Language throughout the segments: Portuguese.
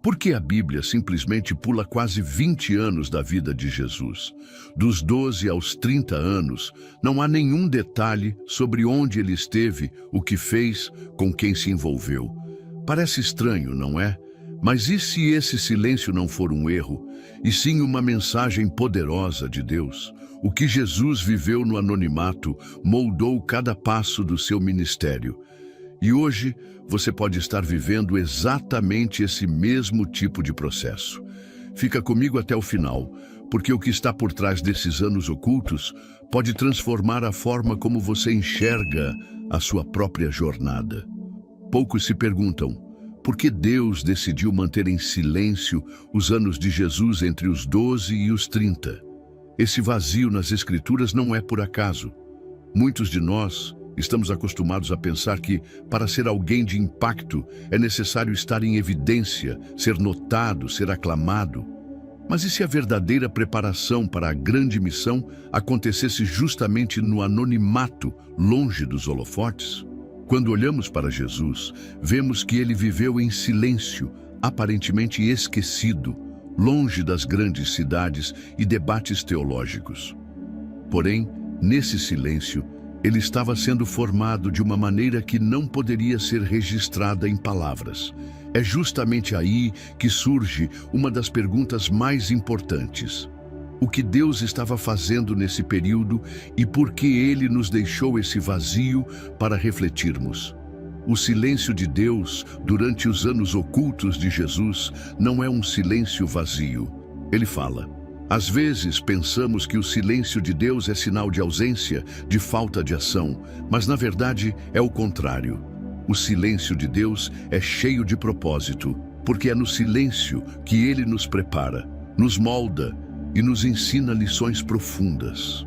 Por que a Bíblia simplesmente pula quase 20 anos da vida de Jesus? Dos 12 aos 30 anos, não há nenhum detalhe sobre onde ele esteve, o que fez, com quem se envolveu. Parece estranho, não é? Mas e se esse silêncio não for um erro, e sim uma mensagem poderosa de Deus? O que Jesus viveu no anonimato moldou cada passo do seu ministério. E hoje você pode estar vivendo exatamente esse mesmo tipo de processo. Fica comigo até o final, porque o que está por trás desses anos ocultos pode transformar a forma como você enxerga a sua própria jornada. Poucos se perguntam, por que Deus decidiu manter em silêncio os anos de Jesus entre os 12 e os 30? Esse vazio nas Escrituras não é por acaso. Muitos de nós estamos acostumados a pensar que, para ser alguém de impacto, é necessário estar em evidência, ser notado, ser aclamado. Mas e se a verdadeira preparação para a grande missão acontecesse justamente no anonimato, longe dos holofotes? Quando olhamos para Jesus, vemos que ele viveu em silêncio, aparentemente esquecido, longe das grandes cidades e debates teológicos. Porém, nesse silêncio, ele estava sendo formado de uma maneira que não poderia ser registrada em palavras. É justamente aí que surge uma das perguntas mais importantes. O que Deus estava fazendo nesse período e por que ele nos deixou esse vazio para refletirmos? O silêncio de Deus durante os anos ocultos de Jesus não é um silêncio vazio. Ele fala. Às vezes pensamos que o silêncio de Deus é sinal de ausência, de falta de ação, mas na verdade é o contrário. O silêncio de Deus é cheio de propósito, porque é no silêncio que Ele nos prepara, nos molda e nos ensina lições profundas.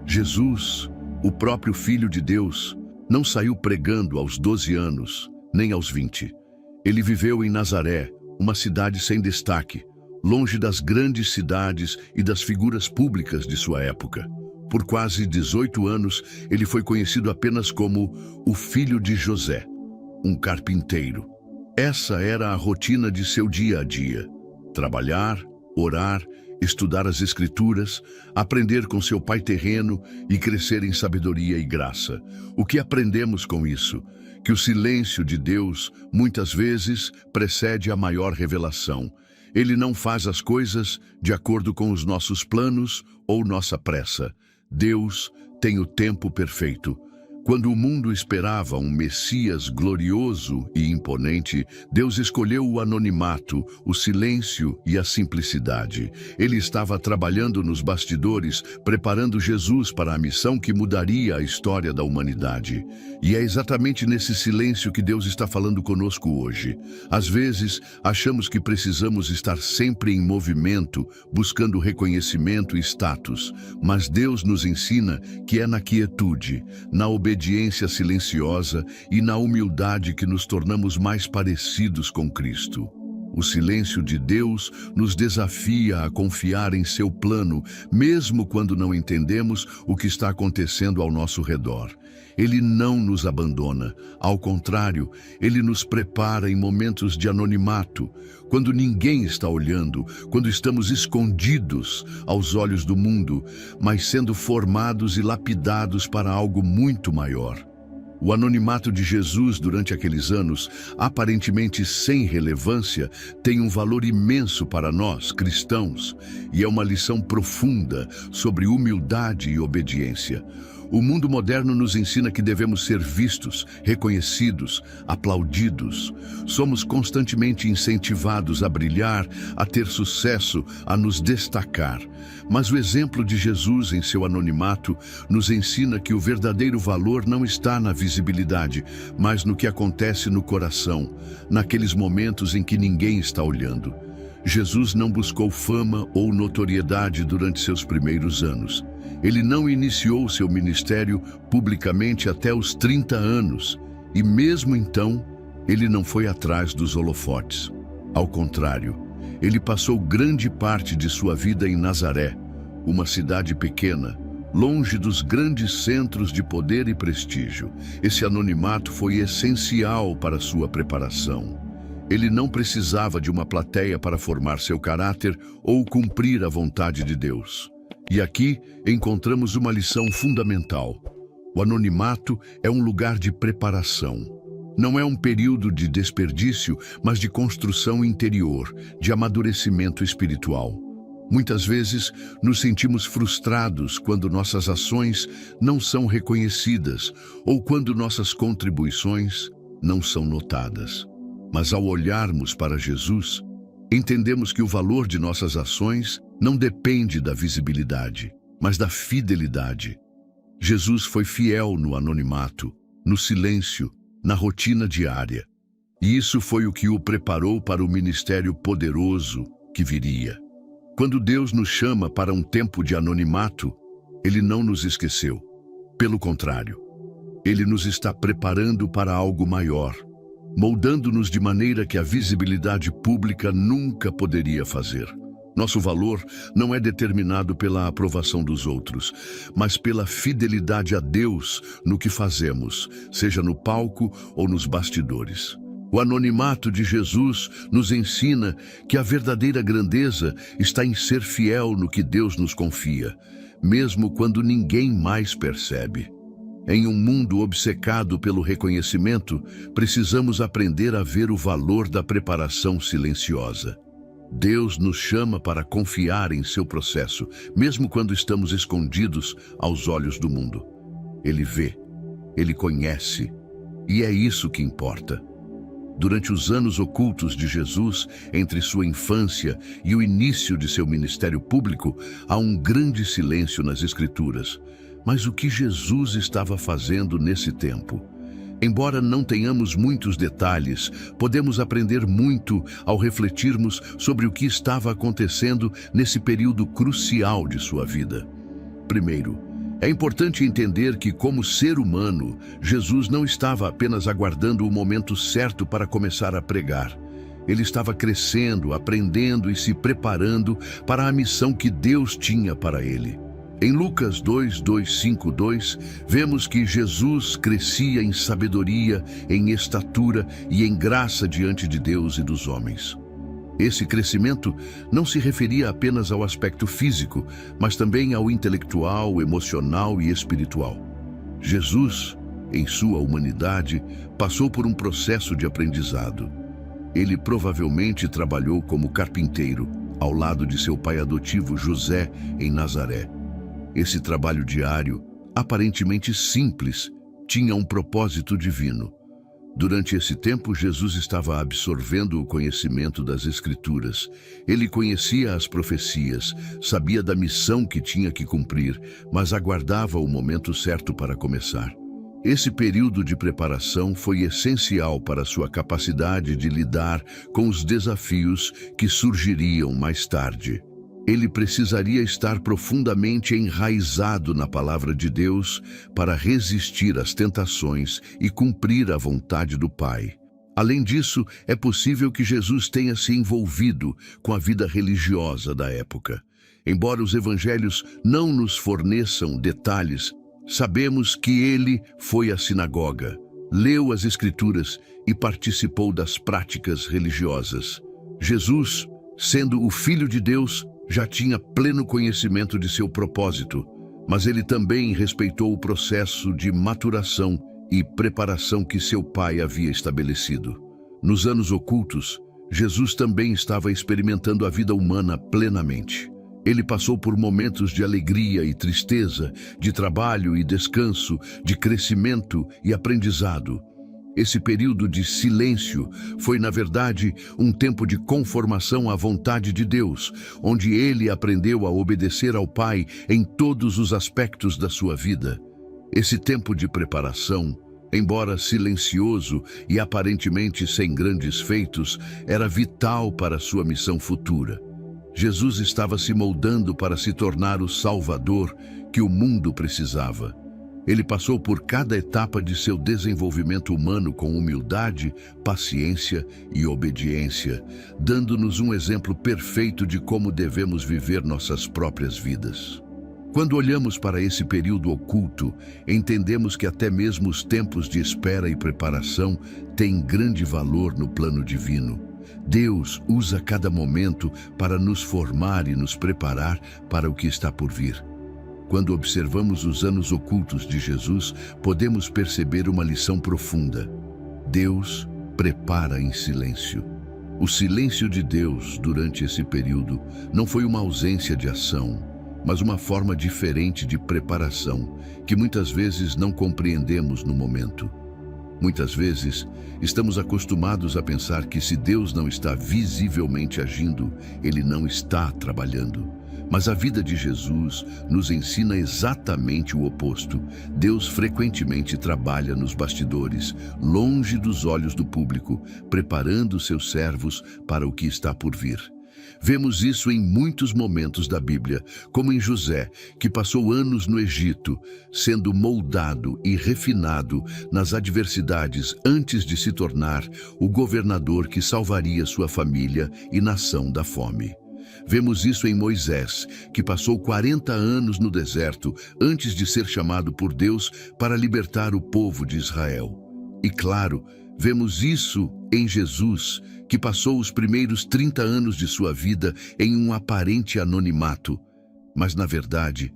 Jesus, o próprio Filho de Deus, não saiu pregando aos 12 anos, nem aos 20. Ele viveu em Nazaré, uma cidade sem destaque, longe das grandes cidades e das figuras públicas de sua época. Por quase 18 anos, ele foi conhecido apenas como o filho de José, um carpinteiro. Essa era a rotina de seu dia a dia: trabalhar, orar, estudar as Escrituras, aprender com seu pai terreno e crescer em sabedoria e graça. O que aprendemos com isso? Que o silêncio de Deus, muitas vezes, precede a maior revelação. Ele não faz as coisas de acordo com os nossos planos ou nossa pressa. Deus tem o tempo perfeito. Quando o mundo esperava um Messias glorioso e imponente, Deus escolheu o anonimato, o silêncio e a simplicidade. Ele estava trabalhando nos bastidores, preparando Jesus para a missão que mudaria a história da humanidade. E é exatamente nesse silêncio que Deus está falando conosco hoje. Às vezes, achamos que precisamos estar sempre em movimento, buscando reconhecimento e status. Mas Deus nos ensina que é na quietude, na obediência silenciosa e na humildade que nos tornamos mais parecidos com Cristo. O silêncio de Deus nos desafia a confiar em seu plano, mesmo quando não entendemos o que está acontecendo ao nosso redor. Ele não nos abandona. Ao contrário, ele nos prepara em momentos de anonimato, quando ninguém está olhando, quando estamos escondidos aos olhos do mundo, mas sendo formados e lapidados para algo muito maior. O anonimato de Jesus durante aqueles anos, aparentemente sem relevância, tem um valor imenso para nós, cristãos, e é uma lição profunda sobre humildade e obediência. O mundo moderno nos ensina que devemos ser vistos, reconhecidos, aplaudidos. Somos constantemente incentivados a brilhar, a ter sucesso, a nos destacar. Mas o exemplo de Jesus em seu anonimato nos ensina que o verdadeiro valor não está na visibilidade, mas no que acontece no coração, naqueles momentos em que ninguém está olhando. Jesus não buscou fama ou notoriedade durante seus primeiros anos. Ele não iniciou seu ministério publicamente até os 30 anos, e mesmo então, ele não foi atrás dos holofotes. Ao contrário, ele passou grande parte de sua vida em Nazaré, uma cidade pequena, longe dos grandes centros de poder e prestígio. Esse anonimato foi essencial para sua preparação. Ele não precisava de uma plateia para formar seu caráter ou cumprir a vontade de Deus. E aqui encontramos uma lição fundamental. O anonimato é um lugar de preparação. Não é um período de desperdício, mas de construção interior, de amadurecimento espiritual. Muitas vezes nos sentimos frustrados quando nossas ações não são reconhecidas ou quando nossas contribuições não são notadas. Mas ao olharmos para Jesus, entendemos que o valor de nossas ações não depende da visibilidade, mas da fidelidade. Jesus foi fiel no anonimato, no silêncio, na rotina diária. E isso foi o que o preparou para o ministério poderoso que viria. Quando Deus nos chama para um tempo de anonimato, Ele não nos esqueceu. Pelo contrário, Ele nos está preparando para algo maior, moldando-nos de maneira que a visibilidade pública nunca poderia fazer. Nosso valor não é determinado pela aprovação dos outros, mas pela fidelidade a Deus no que fazemos, seja no palco ou nos bastidores. O anonimato de Jesus nos ensina que a verdadeira grandeza está em ser fiel no que Deus nos confia, mesmo quando ninguém mais percebe. Em um mundo obcecado pelo reconhecimento, precisamos aprender a ver o valor da preparação silenciosa. Deus nos chama para confiar em seu processo, mesmo quando estamos escondidos aos olhos do mundo. Ele vê, Ele conhece, e é isso que importa. Durante os anos ocultos de Jesus, entre sua infância e o início de seu ministério público, há um grande silêncio nas Escrituras. Mas o que Jesus estava fazendo nesse tempo? Embora não tenhamos muitos detalhes, podemos aprender muito ao refletirmos sobre o que estava acontecendo nesse período crucial de sua vida. Primeiro, é importante entender que, como ser humano, Jesus não estava apenas aguardando o momento certo para começar a pregar. Ele estava crescendo, aprendendo e se preparando para a missão que Deus tinha para ele. Em Lucas 2:5-2, vemos que Jesus crescia em sabedoria, em estatura e em graça diante de Deus e dos homens. Esse crescimento não se referia apenas ao aspecto físico, mas também ao intelectual, emocional e espiritual. Jesus, em sua humanidade, passou por um processo de aprendizado. Ele provavelmente trabalhou como carpinteiro, ao lado de seu pai adotivo José, em Nazaré. Esse trabalho diário, aparentemente simples, tinha um propósito divino. Durante esse tempo, Jesus estava absorvendo o conhecimento das Escrituras. Ele conhecia as profecias, sabia da missão que tinha que cumprir, mas aguardava o momento certo para começar. Esse período de preparação foi essencial para sua capacidade de lidar com os desafios que surgiriam mais tarde. Ele precisaria estar profundamente enraizado na palavra de Deus para resistir às tentações e cumprir a vontade do Pai. Além disso, é possível que Jesus tenha se envolvido com a vida religiosa da época. Embora os evangelhos não nos forneçam detalhes, sabemos que ele foi à sinagoga, leu as Escrituras e participou das práticas religiosas. Jesus, sendo o Filho de Deus, já tinha pleno conhecimento de seu propósito, mas ele também respeitou o processo de maturação e preparação que seu pai havia estabelecido. Nos anos ocultos, Jesus também estava experimentando a vida humana plenamente. Ele passou por momentos de alegria e tristeza, de trabalho e descanso, de crescimento e aprendizado. Esse período de silêncio foi, na verdade, um tempo de conformação à vontade de Deus, onde ele aprendeu a obedecer ao Pai em todos os aspectos da sua vida. Esse tempo de preparação, embora silencioso e aparentemente sem grandes feitos, era vital para sua missão futura. Jesus estava se moldando para se tornar o Salvador que o mundo precisava. Ele passou por cada etapa de seu desenvolvimento humano com humildade, paciência e obediência, dando-nos um exemplo perfeito de como devemos viver nossas próprias vidas. Quando olhamos para esse período oculto, entendemos que até mesmo os tempos de espera e preparação têm grande valor no plano divino. Deus usa cada momento para nos formar e nos preparar para o que está por vir. Quando observamos os anos ocultos de Jesus, podemos perceber uma lição profunda. Deus prepara em silêncio. O silêncio de Deus durante esse período não foi uma ausência de ação, mas uma forma diferente de preparação, que muitas vezes não compreendemos no momento. Muitas vezes, estamos acostumados a pensar que se Deus não está visivelmente agindo, Ele não está trabalhando. Mas a vida de Jesus nos ensina exatamente o oposto. Deus frequentemente trabalha nos bastidores, longe dos olhos do público, preparando seus servos para o que está por vir. Vemos isso em muitos momentos da Bíblia, como em José, que passou anos no Egito, sendo moldado e refinado nas adversidades antes de se tornar o governador que salvaria sua família e nação da fome. Vemos isso em Moisés, que passou 40 anos no deserto antes de ser chamado por Deus para libertar o povo de Israel. E claro, vemos isso em Jesus, que passou os primeiros 30 anos de sua vida em um aparente anonimato, mas na verdade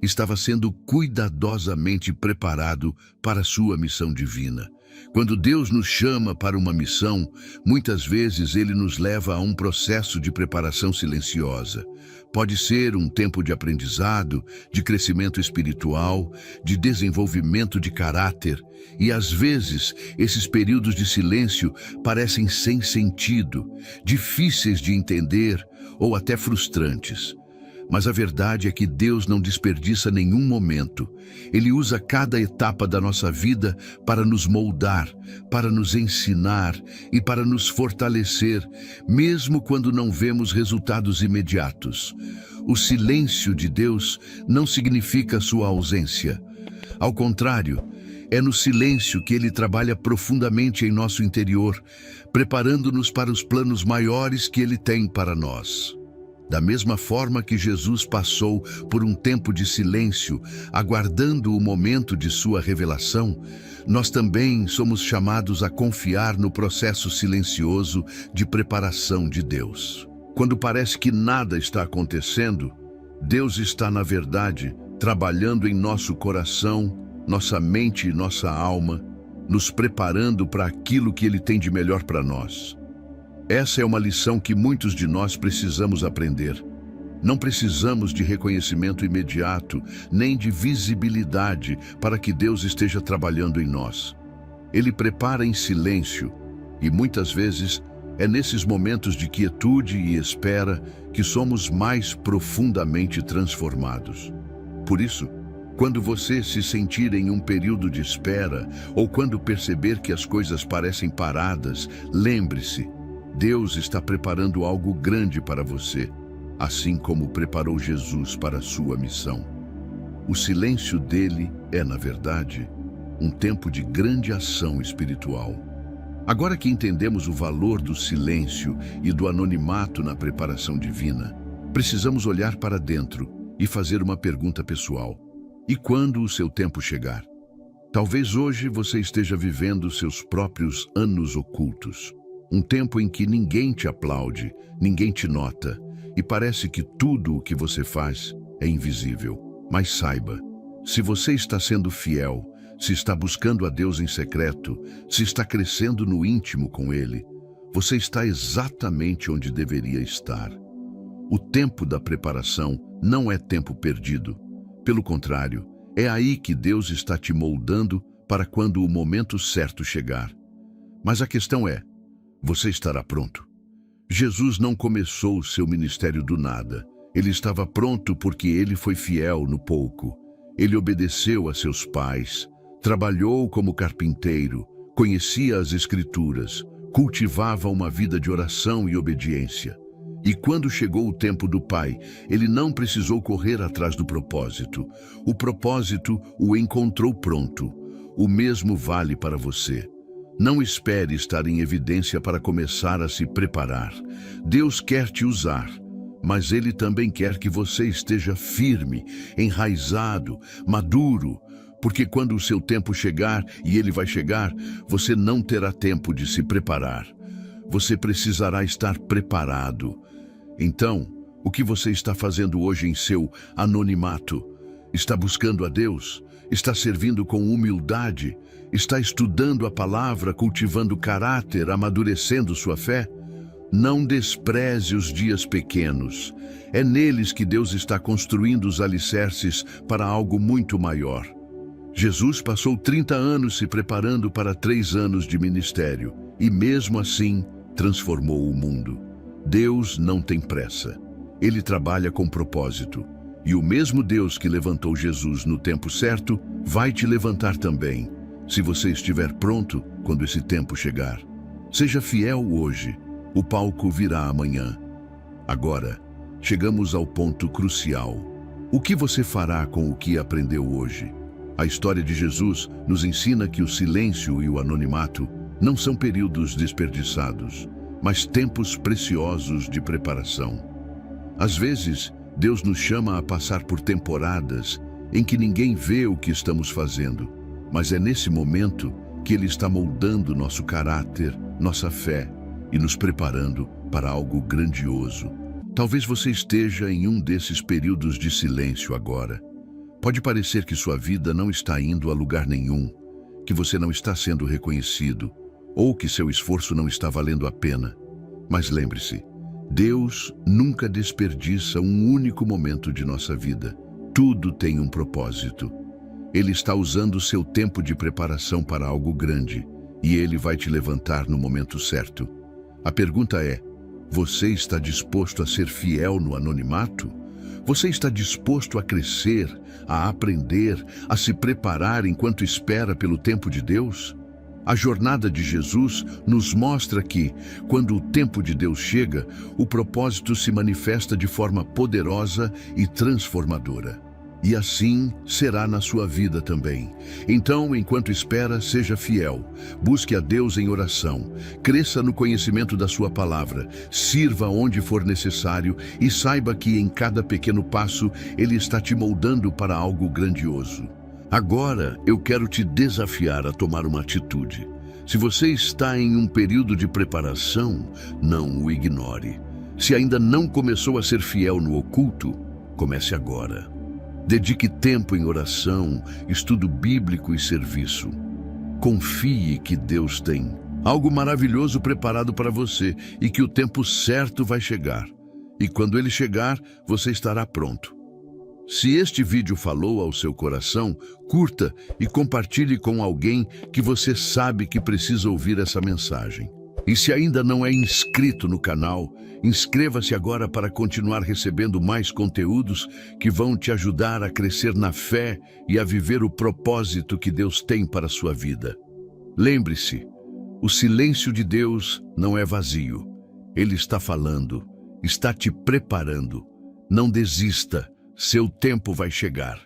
estava sendo cuidadosamente preparado para sua missão divina. Quando Deus nos chama para uma missão, muitas vezes Ele nos leva a um processo de preparação silenciosa. Pode ser um tempo de aprendizado, de crescimento espiritual, de desenvolvimento de caráter, e às vezes esses períodos de silêncio parecem sem sentido, difíceis de entender ou até frustrantes. Mas a verdade é que Deus não desperdiça nenhum momento. Ele usa cada etapa da nossa vida para nos moldar, para nos ensinar e para nos fortalecer, mesmo quando não vemos resultados imediatos. O silêncio de Deus não significa sua ausência. Ao contrário, é no silêncio que Ele trabalha profundamente em nosso interior, preparando-nos para os planos maiores que Ele tem para nós. Da mesma forma que Jesus passou por um tempo de silêncio, aguardando o momento de sua revelação, nós também somos chamados a confiar no processo silencioso de preparação de Deus. Quando parece que nada está acontecendo, Deus está, na verdade, trabalhando em nosso coração, nossa mente e nossa alma, nos preparando para aquilo que Ele tem de melhor para nós. Essa é uma lição que muitos de nós precisamos aprender. Não precisamos de reconhecimento imediato, nem de visibilidade para que Deus esteja trabalhando em nós. Ele prepara em silêncio, e muitas vezes é nesses momentos de quietude e espera que somos mais profundamente transformados. Por isso, quando você se sentir em um período de espera, ou quando perceber que as coisas parecem paradas, lembre-se: Deus está preparando algo grande para você, assim como preparou Jesus para a sua missão. O silêncio dele é, na verdade, um tempo de grande ação espiritual. Agora que entendemos o valor do silêncio e do anonimato na preparação divina, precisamos olhar para dentro e fazer uma pergunta pessoal. E quando o seu tempo chegar? Talvez hoje você esteja vivendo seus próprios anos ocultos. Um tempo em que ninguém te aplaude, ninguém te nota, e parece que tudo o que você faz é invisível. Mas saiba, se você está sendo fiel, se está buscando a Deus em secreto, se está crescendo no íntimo com Ele, você está exatamente onde deveria estar. O tempo da preparação não é tempo perdido. Pelo contrário, é aí que Deus está te moldando para quando o momento certo chegar. Mas a questão é: você estará pronto? Jesus não começou seu ministério do nada. Ele estava pronto porque ele foi fiel no pouco. Ele obedeceu a seus pais, trabalhou como carpinteiro, conhecia as Escrituras, cultivava uma vida de oração e obediência. E quando chegou o tempo do Pai, ele não precisou correr atrás do propósito. O propósito o encontrou pronto. O mesmo vale para você. Não espere estar em evidência para começar a se preparar. Deus quer te usar, mas Ele também quer que você esteja firme, enraizado, maduro, porque quando o seu tempo chegar, e ele vai chegar, você não terá tempo de se preparar. Você precisará estar preparado. Então, o que você está fazendo hoje em seu anonimato? Está buscando a Deus? Está servindo com humildade? Está estudando a palavra, cultivando caráter, amadurecendo sua fé? Não despreze os dias pequenos. É neles que Deus está construindo os alicerces para algo muito maior. Jesus passou 30 anos se preparando para 3 anos de ministério e, mesmo assim, transformou o mundo. Deus não tem pressa. Ele trabalha com propósito. E o mesmo Deus que levantou Jesus no tempo certo vai te levantar também, se você estiver pronto quando esse tempo chegar. Seja fiel hoje. O palco virá amanhã. Agora, chegamos ao ponto crucial. O que você fará com o que aprendeu hoje? A história de Jesus nos ensina que o silêncio e o anonimato não são períodos desperdiçados, mas tempos preciosos de preparação. Às vezes, Deus nos chama a passar por temporadas em que ninguém vê o que estamos fazendo, mas é nesse momento que Ele está moldando nosso caráter, nossa fé e nos preparando para algo grandioso. Talvez você esteja em um desses períodos de silêncio agora. Pode parecer que sua vida não está indo a lugar nenhum, que você não está sendo reconhecido, ou que seu esforço não está valendo a pena. Mas lembre-se, Deus nunca desperdiça um único momento de nossa vida. Tudo tem um propósito. Ele está usando o seu tempo de preparação para algo grande, e Ele vai te levantar no momento certo. A pergunta é, você está disposto a ser fiel no anonimato? Você está disposto a crescer, a aprender, a se preparar enquanto espera pelo tempo de Deus? A jornada de Jesus nos mostra que, quando o tempo de Deus chega, o propósito se manifesta de forma poderosa e transformadora. E assim será na sua vida também. Então, enquanto espera, seja fiel. Busque a Deus em oração. Cresça no conhecimento da sua palavra. Sirva onde for necessário e saiba que em cada pequeno passo Ele está te moldando para algo grandioso. Agora, eu quero te desafiar a tomar uma atitude. Se você está em um período de preparação, não o ignore. Se ainda não começou a ser fiel no oculto, comece agora. Dedique tempo em oração, estudo bíblico e serviço. Confie que Deus tem algo maravilhoso preparado para você e que o tempo certo vai chegar. E quando ele chegar, você estará pronto. Se este vídeo falou ao seu coração, curta e compartilhe com alguém que você sabe que precisa ouvir essa mensagem. E se ainda não é inscrito no canal, inscreva-se agora para continuar recebendo mais conteúdos que vão te ajudar a crescer na fé e a viver o propósito que Deus tem para a sua vida. Lembre-se, o silêncio de Deus não é vazio. Ele está falando, está te preparando. Não desista, seu tempo vai chegar.